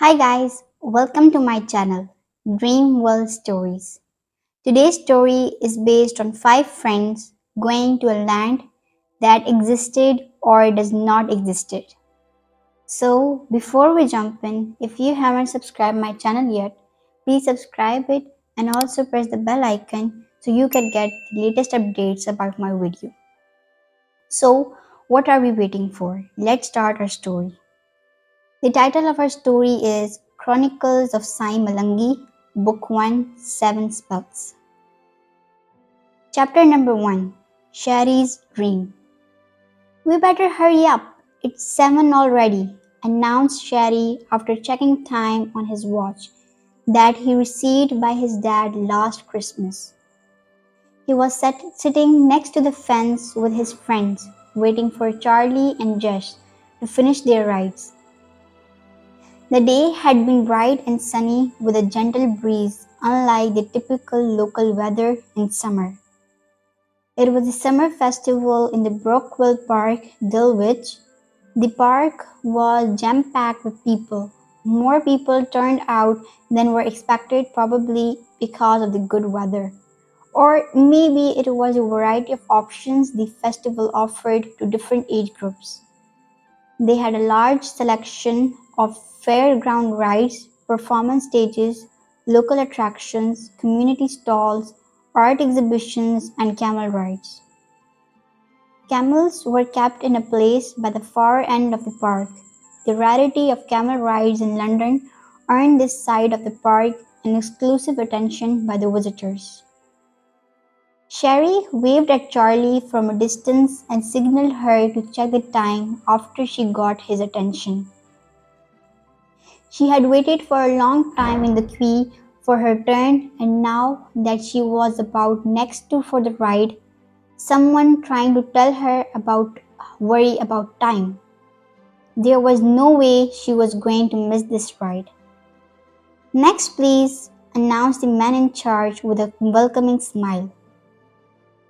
Hi guys, welcome to my channel, Dream World Stories. Today's story is based on 5 friends going to a land that existed or does not existed. So before we jump in, if you haven't subscribed my channel yet, please subscribe it and also press the bell icon so you can get the latest updates about my video. So what are we waiting for? Let's start our story. The title of our story is Chronicles of Malangi, Book 1, 7 Spells. Chapter number 1, Sherry's Dream. We better hurry up, it's 7 already, announced Sherry after checking time on his watch that he received by his dad last Christmas. He was sitting next to the fence with his friends, waiting for Charlie and Jess to finish their rides. The day had been bright and sunny with a gentle breeze, unlike the typical local weather in summer. It was a summer festival in the Brookwell Park, Dulwich. The park was jam-packed with people. More people turned out than were expected, probably because of the good weather. Or maybe it was a variety of options the festival offered to different age groups. They had a large selection of fairground rides, performance stages, local attractions, community stalls, art exhibitions, and camel rides. Camels were kept in a place by the far end of the park. The rarity of camel rides in London earned this side of the park an exclusive attention by the visitors. Sherry waved at Charlie from a distance and signaled her to check the time after she got his attention. She had waited for a long time in the queue for her turn, and now that she was about next to for the ride, someone trying to tell her about worry about time. There was no way she was going to miss this ride. Next please, announced the man in charge with a welcoming smile.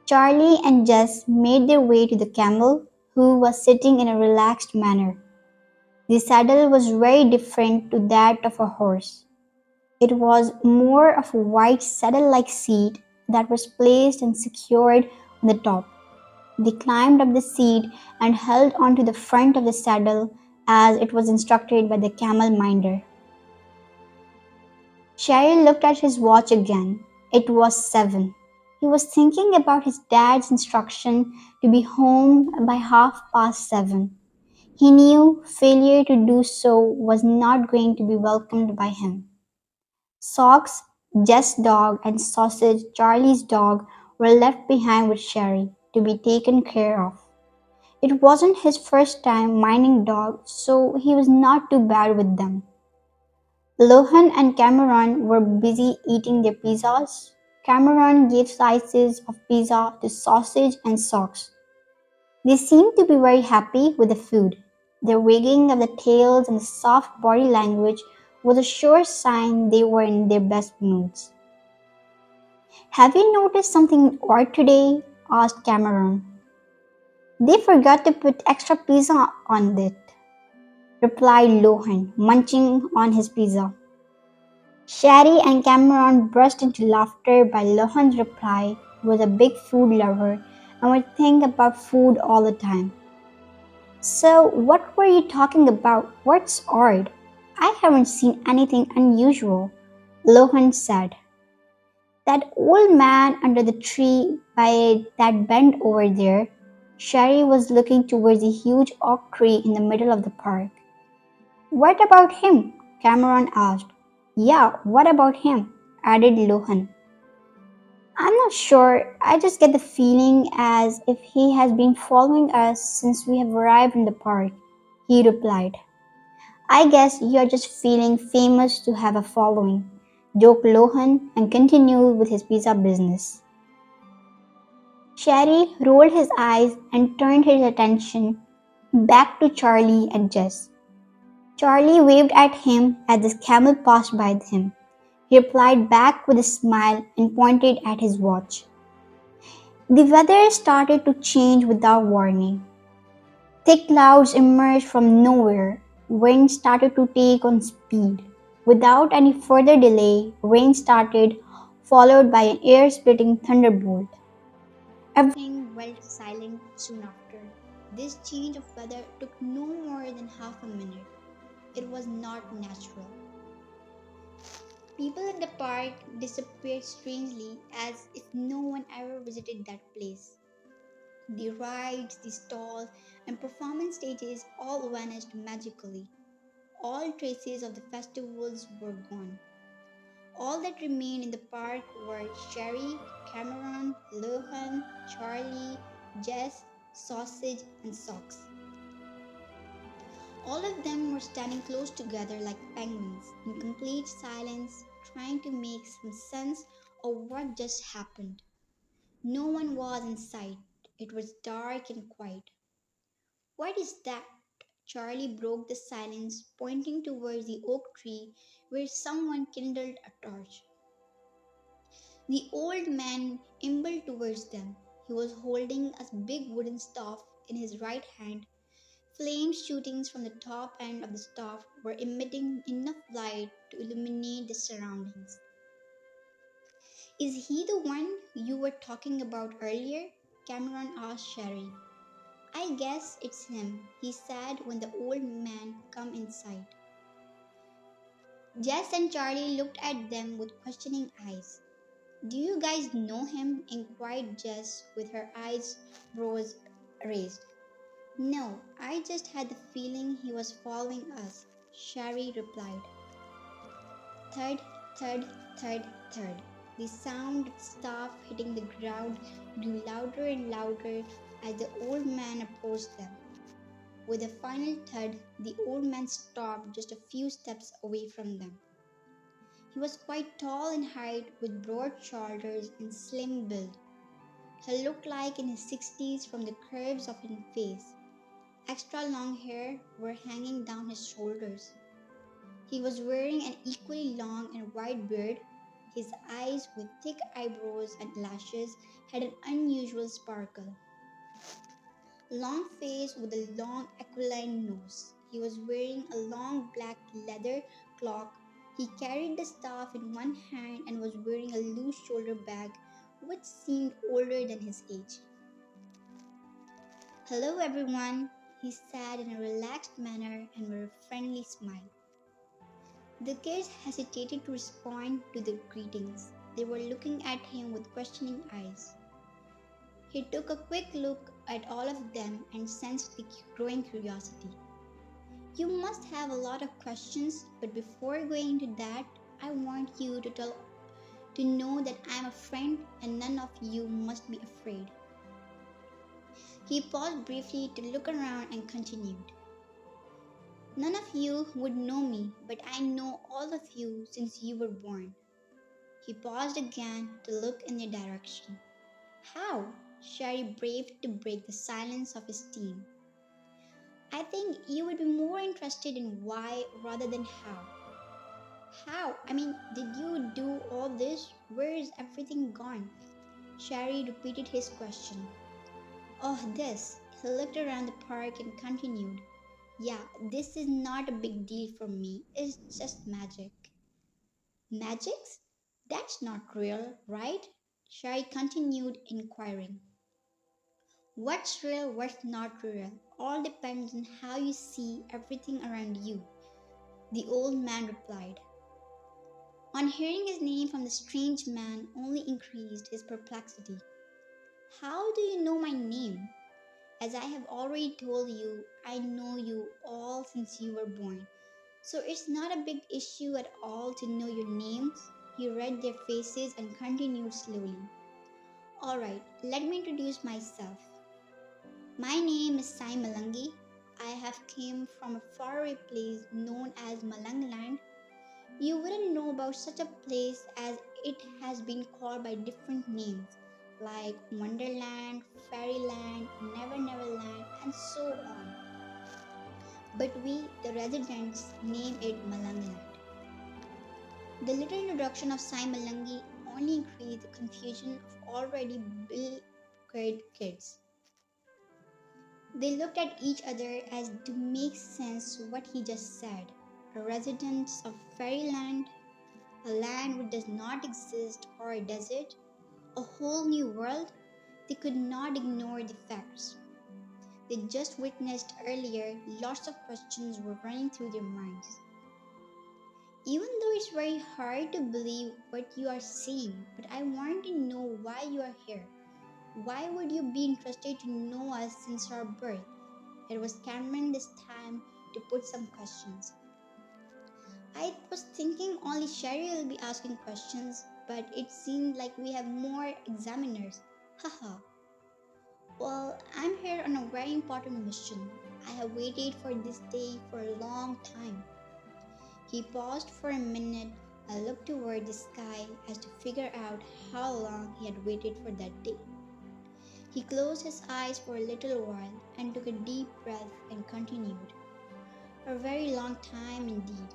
Charlie and Jess made their way to the camel, who was sitting in a relaxed manner. The saddle was very different to that of a horse. It was more of a wide saddle-like seat that was placed and secured on the top. They climbed up the seat and held onto the front of the saddle as it was instructed by the camel minder. Sherry looked at his watch again. It was 7. He was thinking about his dad's instruction to be home by 7:30. He knew failure to do so was not going to be welcomed by him. Socks, Jess' dog, and Sausage, Charlie's dog, were left behind with Sherry to be taken care of. It wasn't his first time minding dogs, so he was not too bad with them. Lohan and Cameron were busy eating their pizzas. Cameron gave slices of pizza to Sausage and Socks. They seemed to be very happy with the food. Their wagging of the tails and the soft body language was a sure sign they were in their best moods. "Have you noticed something odd today?" asked Cameron. "They forgot to put extra pizza on it," replied Lohan, munching on his pizza. Sherry and Cameron burst into laughter by Lohan's reply. He was a big food lover and would think about food all the time. "So, what were you talking about? What's odd?" "I haven't seen anything unusual," Lohan said. "That old man under the tree by that bend over there." Sherry was looking towards the huge oak tree in the middle of the park. "What about him?" Cameron asked. "Yeah, what about him?" added Lohan. "I'm not sure. I just get the feeling as if he has been following us since we have arrived in the park," he replied. "I guess you're just feeling famous to have a following," joked Lohan and continued with his pizza business. Sherry rolled his eyes and turned his attention back to Charlie and Jess. Charlie waved at him as the camel passed by him. He replied back with a smile and pointed at his watch. The weather started to change without warning. Thick clouds emerged from nowhere. Wind started to take on speed. Without any further delay, rain started, followed by an air splitting thunderbolt. Everything went silent soon after. This change of weather took no more than half a minute. It was not natural. People in the park disappeared strangely as if no one ever visited that place. The rides, the stalls, and performance stages all vanished magically. All traces of the festivals were gone. All that remained in the park were Sherry, Cameron, Lohan, Charlie, Jess, Sausage, and Socks. All of them were standing close together like penguins, in complete silence, trying to make some sense of what just happened. No one was in sight. It was dark and quiet. What is that? Charlie broke the silence, pointing towards the oak tree where someone kindled a torch. The old man ambled towards them. He was holding a big wooden staff in his right hand. Flames shooting from the top end of the staff were emitting enough light to illuminate the surroundings. Is he the one you were talking about earlier? Cameron asked Sherry. I guess it's him, he said when the old man came in sight. Jess and Charlie looked at them with questioning eyes. Do you guys know him? Inquired Jess with her eyebrows raised. No, I just had the feeling he was following us, Sherry replied. Thud, thud, thud, thud. The sound of the staff hitting the ground grew louder and louder as the old man approached them. With a final thud, the old man stopped just a few steps away from them. He was quite tall in height with broad shoulders and slim build. He looked like in his 60s from the curves of his face. Extra long hair were hanging down his shoulders. He was wearing an equally long and wide beard. His eyes, with thick eyebrows and lashes, had an unusual sparkle. Long face with a long aquiline nose. He was wearing a long black leather cloak. He carried the staff in one hand and was wearing a loose shoulder bag which seemed older than his age. Hello everyone, he said in a relaxed manner and with a friendly smile. The kids hesitated to respond to the greetings. They were looking at him with questioning eyes. He took a quick look at all of them and sensed the growing curiosity. You must have a lot of questions, but before going into that, I want you to know that I am a friend and none of you must be afraid. He paused briefly to look around and continued. None of you would know me, but I know all of you since you were born. He paused again to look in their direction. How? Sherry braved to break the silence of his team. I think you would be more interested in why rather than how. How? Did you do all this? Where is everything gone? Sherry repeated his question. Oh, this. He looked around the park and continued. Yeah, this is not a big deal for me. It's just magic. Magics? That's not real, right? Sherry continued inquiring. What's real, what's not real? All depends on how you see everything around you, the old man replied. On hearing his name from the strange man only increased his perplexity. How do you know my name? As I have already told you, I know you all since you were born. So it's not a big issue at all to know your names. He read their faces and continued slowly. Alright, let me introduce myself. My name is Malangi. I have came from a faraway place known as Malangland. You wouldn't know about such a place as it has been called by different names like Wonderland, Fairyland, Never Never Land, and so on. But we, the residents, name it Malangland. The little introduction of Sai Malangi only increased the confusion of already bewildered kids. They looked at each other as to make sense what he just said. A residence of fairyland, a land which does not exist, or a desert, a whole new world. They could not ignore the facts they just witnessed earlier. Lots of questions were running through their minds. Even though it's very hard to believe what you are seeing, but I want to know why you are here. Why would you be interested to know us since our birth? It was Cameron this time to put some questions. I was thinking only Sherry will be asking questions, but it seemed like we have more examiners. Haha. Well, I'm here on a very important mission. I have waited for this day for a long time. He paused for a minute and looked toward the sky as to figure out how long he had waited for that day. He closed his eyes for a little while and took a deep breath and continued. A very long time indeed.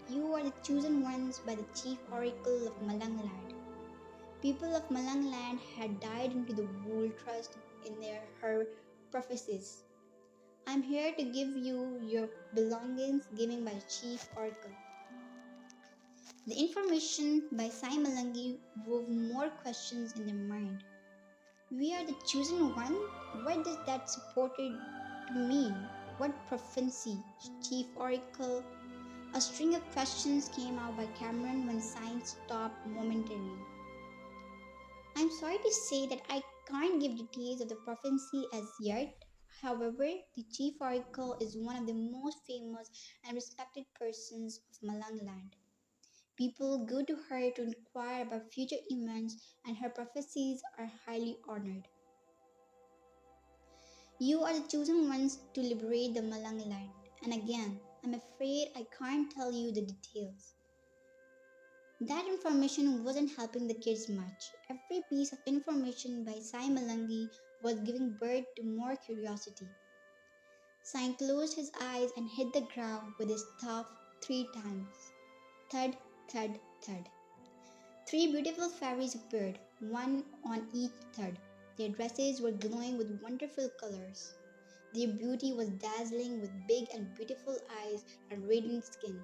You are the chosen ones by the chief oracle of Malangland. People of Malangland had died into the wool trust in her prophecies. I'm here to give you your belongings given by the chief oracle. The information by Malangi wove more questions in their mind. We are the chosen one? What does that supported to mean? What prophecy? Chief oracle? A string of questions came out by Cameron when science stopped momentarily. I'm sorry to say that I can't give details of the prophecy as yet. However, the chief oracle is one of the most famous and respected persons of Malangland. People go to her to inquire about future events, and her prophecies are highly honored. You are the chosen ones to liberate the Malangland, and again, I'm afraid I can't tell you the details. That information wasn't helping the kids much. Every piece of information by Sai Malangi was giving birth to more curiosity. Sai closed his eyes and hit the ground with his staff 3 times. Thud, thud, thud. 3 beautiful fairies appeared, one on each thud. Their dresses were glowing with wonderful colors. Their beauty was dazzling with big and beautiful eyes and radiant skin.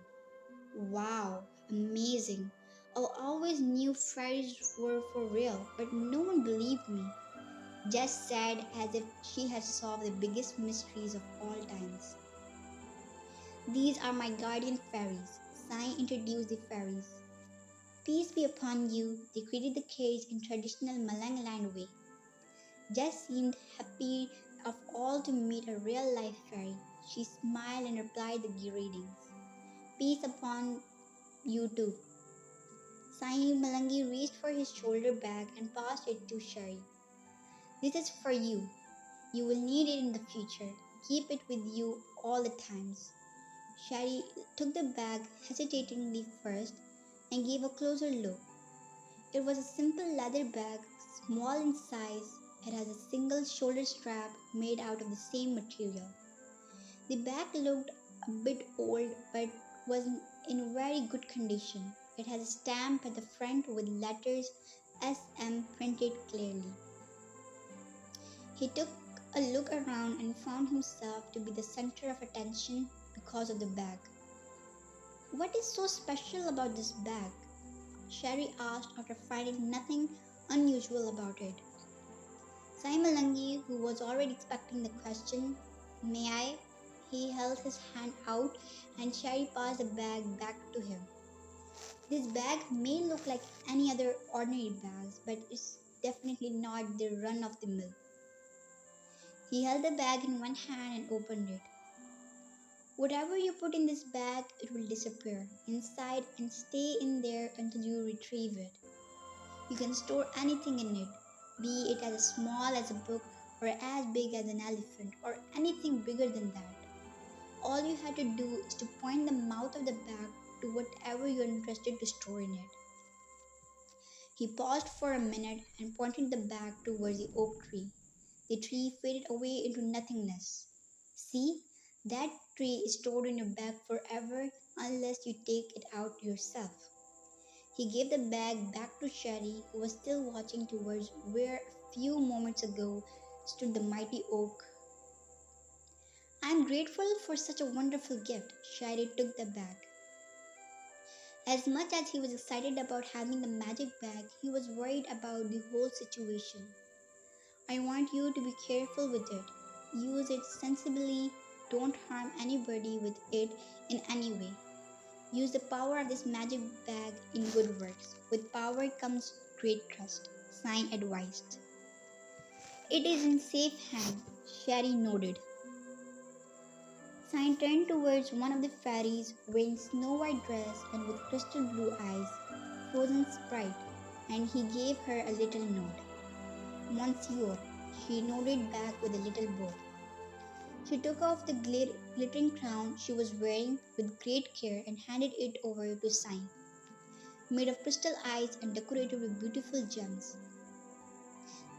Wow, amazing. I always knew fairies were for real, but no one believed me. Jess said as if she had solved the biggest mysteries of all times. These are my guardian fairies. Sai introduced the fairies. Peace be upon you, they greeted the kids in traditional Malangland way. Jess seemed happy of all to meet a real-life fairy. She smiled and replied the greetings. Peace upon you too. Sai Malangi reached for his shoulder bag and passed it to Sherry. This is for you. You will need it in the future. Keep it with you all the times. Sherry took the bag hesitatingly first and gave a closer look. It was a simple leather bag, small in size. It has a single shoulder strap made out of the same material. The bag looked a bit old but was in very good condition. It has a stamp at the front with letters SM printed clearly. He took a look around and found himself to be the center of attention because of the bag. What is so special about this bag? Sherry asked after finding nothing unusual about it. Sai Malangi, who was already expecting the question, "May I?" He held his hand out and Sherry passed the bag back to him. This bag may look like any other ordinary bags, but it's definitely not the run of the mill. He held the bag in one hand and opened it. Whatever you put in this bag, it will disappear inside and stay in there until you retrieve it. You can store anything in it, be it as small as a book or as big as an elephant or anything bigger than that. All you have to do is to point the mouth of the bag to whatever you are interested to store in it. He paused for a minute and pointed the bag towards the oak tree. The tree faded away into nothingness. See, that tree is stored in your bag forever unless you take it out yourself. He gave the bag back to Sherry, who was still watching towards where a few moments ago stood the mighty oak. I'm grateful for such a wonderful gift. Shari took the bag. As much as he was excited about having the magic bag, he was worried about the whole situation. I want you to be careful with it. Use it sensibly. Don't harm anybody with it in any way. Use the power of this magic bag in good works. With power comes great trust. Sai advised. It is in safe hands. Shari nodded. Sai turned towards one of the fairies wearing snow white dress and with crystal blue eyes, frozen sprite, and he gave her a little nod. Monsieur, she nodded back with a little bow. She took off the glittering crown she was wearing with great care and handed it over to Sai, made of crystal eyes and decorated with beautiful gems.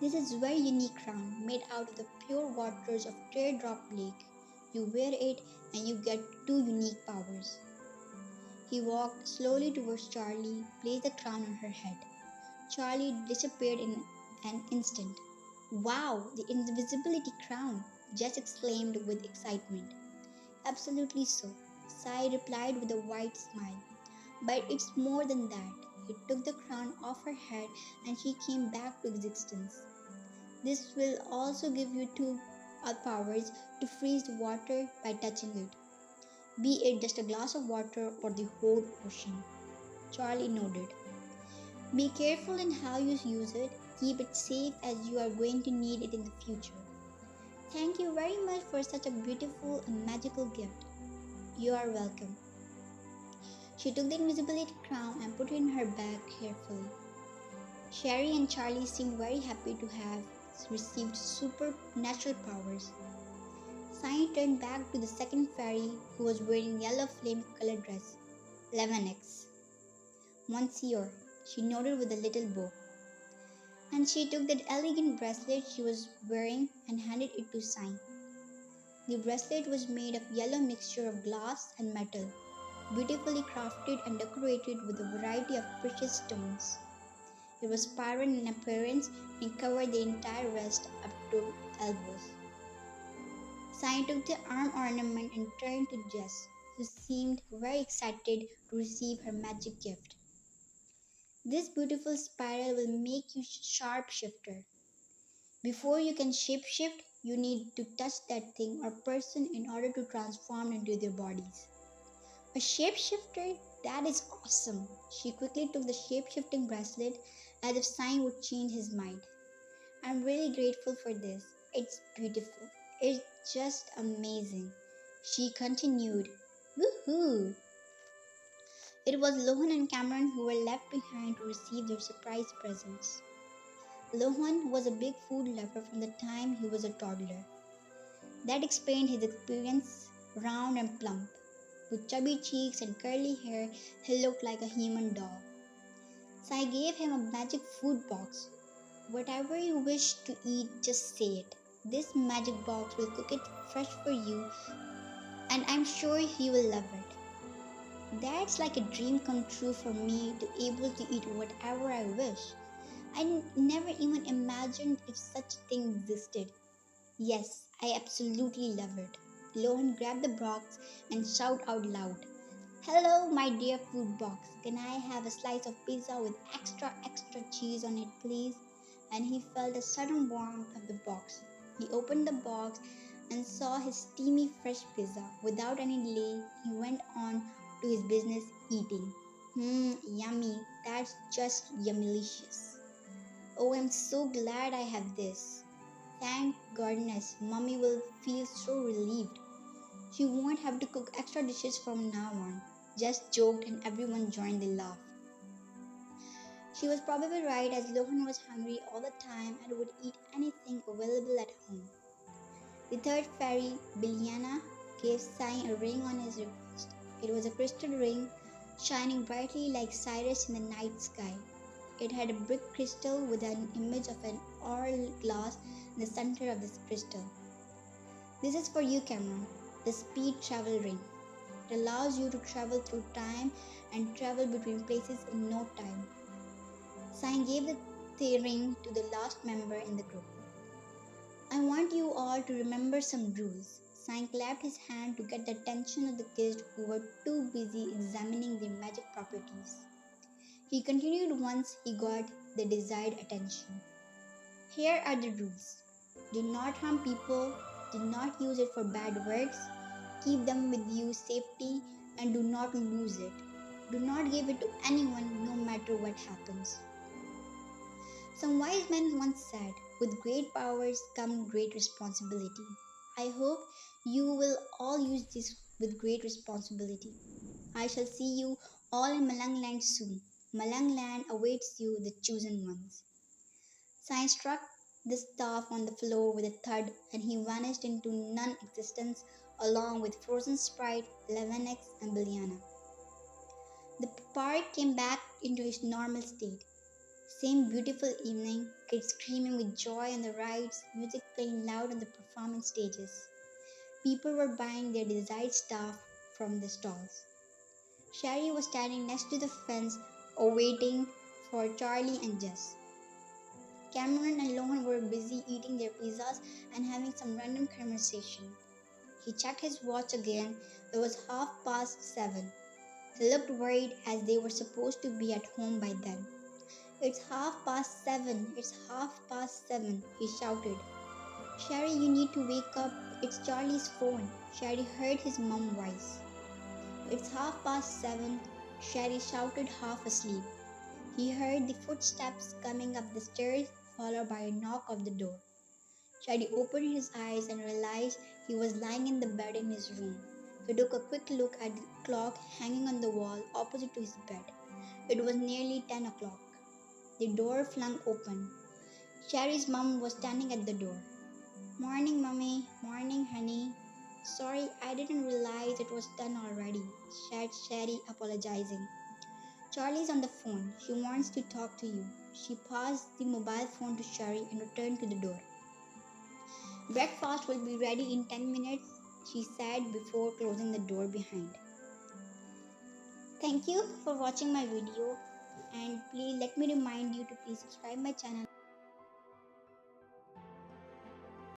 This is a very unique crown made out of the pure waters of Teardrop Lake. You wear it and you get two unique powers. He walked slowly towards Charlie, placed the crown on her head. Charlie disappeared in an instant. Wow, the invisibility crown! Jess exclaimed with excitement. Absolutely so, Sai replied with a wide smile. But it's more than that. He took the crown off her head and she came back to existence. This will also give you two powers to freeze the water by touching it, be it just a glass of water or the whole ocean. Charlie nodded. Be careful in how you use it. Keep it safe as you are going to need it in the future. Thank you very much for such a beautiful and magical gift. You are welcome. She took the invisibility crown and put it in her bag carefully. Sherry and Charlie seemed very happy to have received supernatural powers. Sai turned back to the second fairy who was wearing yellow flame-colored dress. 11x. Monsieur, she nodded with a little bow. And she took that elegant bracelet she was wearing and handed it to Sai. The bracelet was made of yellow mixture of glass and metal, beautifully crafted and decorated with a variety of precious stones. It was spiral in appearance and covered the entire wrist up to elbows. Sai took the arm ornament and turned to Jess, who seemed very excited to receive her magic gift. This beautiful spiral will make you sharpshifter. Before you can shapeshift, you need to touch that thing or person in order to transform into their bodies. A shapeshifter? That is awesome. She quickly took the shapeshifting bracelet as if Sai would change his mind. I'm really grateful for this. It's beautiful. It's just amazing. She continued. Woohoo! It was Lohan and Cameron who were left behind to receive their surprise presents. Lohan was a big food lover from the time he was a toddler. That explained his appearance, round and plump. With chubby cheeks and curly hair, he looked like a human doll. Sai gave him a magic food box. Whatever you wish to eat, just say it. This magic box will cook it fresh for you, and I'm sure he will love it. That's like a dream come true for me to able to eat whatever I wish. I never even imagined if such a thing existed. Yes, I absolutely love it. Lohan grabbed the box and shouted out loud, "Hello, my dear food box. Can I have a slice of pizza with extra cheese on it, please?" And he felt a sudden warmth of the box. He opened the box and saw his steamy fresh pizza. Without any delay, he went on to his business eating. Yummy. That's just yummylicious. Oh, I'm so glad I have this. Thank goodness, Mommy will feel so relieved. She won't have to cook extra dishes from now on. Just joked and everyone joined the laugh. She was probably right as Lohan was hungry all the time and would eat anything available at home. The third fairy, Biliana, gave Sai a ring on his request. It was a crystal ring, shining brightly like Cyrus in the night sky. It had a brick crystal with an image of an hourglass in the center of this crystal. This is for you, Cameron, the speed travel ring. It allows you to travel through time and travel between places in no time. Sai gave the ring to the last member in the group. I want you all to remember some rules. Sai clapped his hand to get the attention of the kids who were too busy examining their magic properties. He continued once he got the desired attention. Here are the rules. Do not harm people, do not use it for bad works, keep them with you safely, and do not lose it. Do not give it to anyone no matter what happens. Some wise men once said, with great powers come great responsibility. I hope you will all use this with great responsibility. I shall see you all in Malangland soon. Malangland awaits you, the chosen ones. Sai struck the staff on the floor with a thud and he vanished into non-existence along with Frozen Sprite, Levenix and Biliana. The park came back into its normal state. Same beautiful evening, kids screaming with joy on the rides, music playing loud on the performance stages. People were buying their desired stuff from the stalls. Sherry was standing next to the fence, awaiting for Charlie and Jess. Cameron and Lohan were busy eating their pizzas and having some random conversation. He checked his watch again. It was 7:30. He looked worried as they were supposed to be at home by then. It's 7:30. It's 7:30, he shouted. Sherry, you need to wake up. It's Charlie's phone. Sherry heard his mom's voice. It's 7:30, Sherry shouted half asleep. He heard the footsteps coming up the stairs, followed by a knock on the door. Sherry opened his eyes and realized he was lying in the bed in his room. He took a quick look at the clock hanging on the wall opposite to his bed. It was nearly 10 o'clock. The door flung open. Sherry's mom was standing at the door. Morning, Mummy. Morning, honey. Sorry, I didn't realize it was done already, said Sherry, apologizing. Charlie's on the phone. She wants to talk to you. She passed the mobile phone to Sherry and returned to the door. Breakfast will be ready in 10 minutes, she said before closing the door behind. Thank you for watching my video and please let me remind you to please subscribe my channel.